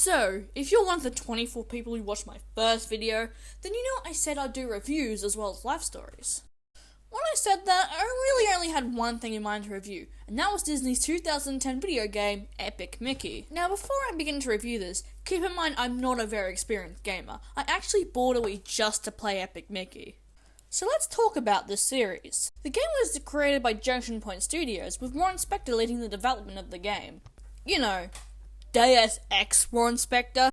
So, if you're one of the 24 people who watched my first video, then you know I said I'd do reviews as well as life stories. When I said that, I really only had one thing in mind to review, and that was Disney's 2010 video game, Epic Mickey. Now, before I begin to review this, keep in mind I'm not a very experienced gamer. I actually bought a Wii just to play Epic Mickey. So let's talk about this series. The game was created by Junction Point Studios, with Warren Spector leading the development of the game. You know, Deus Ex Warren Spector.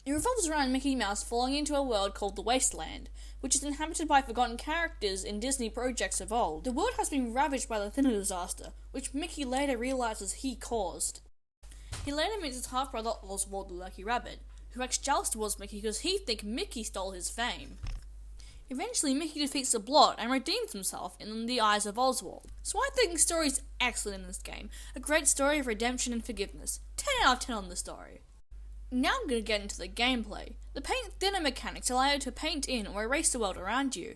It revolves around Mickey Mouse falling into a world called the Wasteland, which is inhabited by forgotten characters in Disney projects of old. The world has been ravaged by the Thinner disaster, which Mickey later realizes he caused. He later meets his half-brother Oswald the Lucky Rabbit, who acts jealous towards Mickey because he thinks Mickey stole his fame. Eventually, Mickey defeats the Blot and redeems himself in the eyes of Oswald. So I think the story is excellent in this game. A great story of redemption and forgiveness. 10 out of 10 on the story. Now I'm going to get into the gameplay. The paint thinner mechanics allow you to paint in or erase the world around you.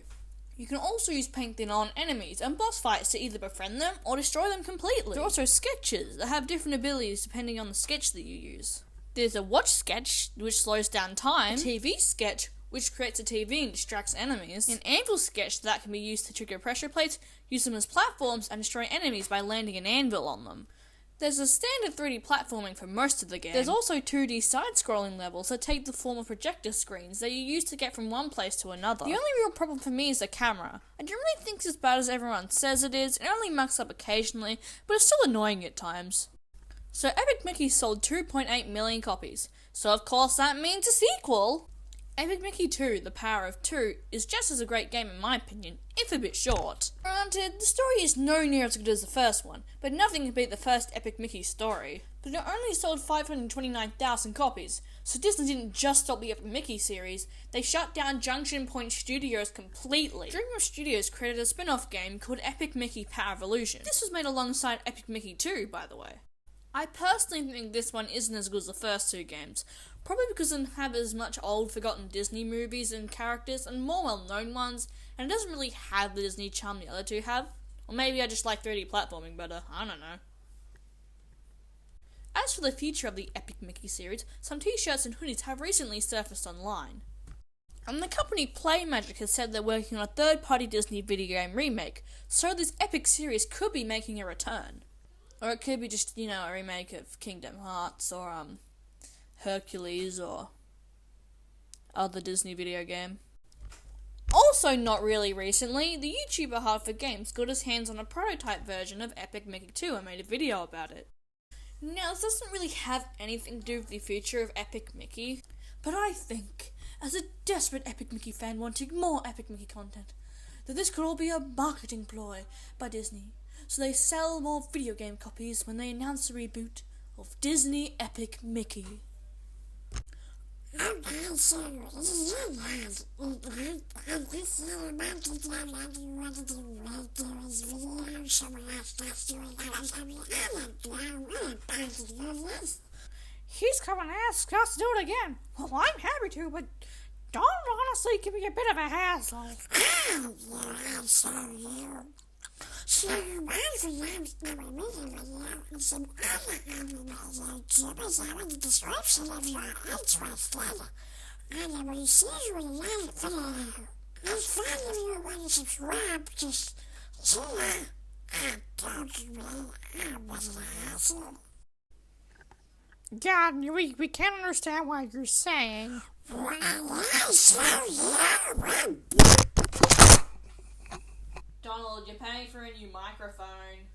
You can also use paint thinner on enemies and boss fights to either befriend them or destroy them completely. There are also sketches that have different abilities depending on the sketch that you use. There's a watch sketch, which slows down time, a TV sketch, which creates a TV and distracts enemies, an anvil sketch that can be used to trigger pressure plates, use them as platforms, and destroy enemies by landing an anvil on them. There's a standard 3D platforming for most of the game. There's also 2D side-scrolling levels that take the form of projector screens that you use to get from one place to another. The only real problem for me is the camera. I don't really think it's as bad as everyone says it is. It only mucks up occasionally, but it's still annoying at times. So Epic Mickey sold 2.8 million copies, so of course that means a sequel! Epic Mickey 2, The Power of Two, is just as a great game in my opinion, if a bit short. Granted, the story is no near as good as the first one, but nothing can beat the first Epic Mickey story. But it only sold 529,000 copies, so Disney didn't just stop the Epic Mickey series, they shut down Junction Point Studios completely. DreamWorks Studios created a spin-off game called Epic Mickey Power of Illusion. This was made alongside Epic Mickey 2, by the way. I personally think this one isn't as good as the first two games, probably because it doesn't have as much old forgotten Disney movies and characters and more well-known ones, and it doesn't really have the Disney charm the other two have. Or maybe I just like 3D platforming better, I don't know. As for the future of the Epic Mickey series, some t-shirts and hoodies have recently surfaced online. And the company Playmagic has said they're working on a third-party Disney video game remake, so this Epic series could be making a return. Or it could be just, a remake of Kingdom Hearts, or, Hercules, or other Disney video game. Also not really recently, the YouTuber Hard for Games got his hands on a prototype version of Epic Mickey 2 and made a video about it. Now, this doesn't really have anything to do with the future of Epic Mickey, but I think, as a desperate Epic Mickey fan wanting more Epic Mickey content, that this could all be a marketing ploy by Disney, so they sell more video game copies when they announce a reboot of Disney Epic Mickey. He's come and asked us to do it again. Well, I'm happy to, but don't honestly give me a bit of a hassle. So, once we have our meeting video and some other YouTubers are in the description of your interested, and I will see you in another video. And finally, if you want to subscribe, just talk to me. I'm an asshole. God, we can't understand what you're saying. Well, I saw you. Donald, you're paying for a new microphone.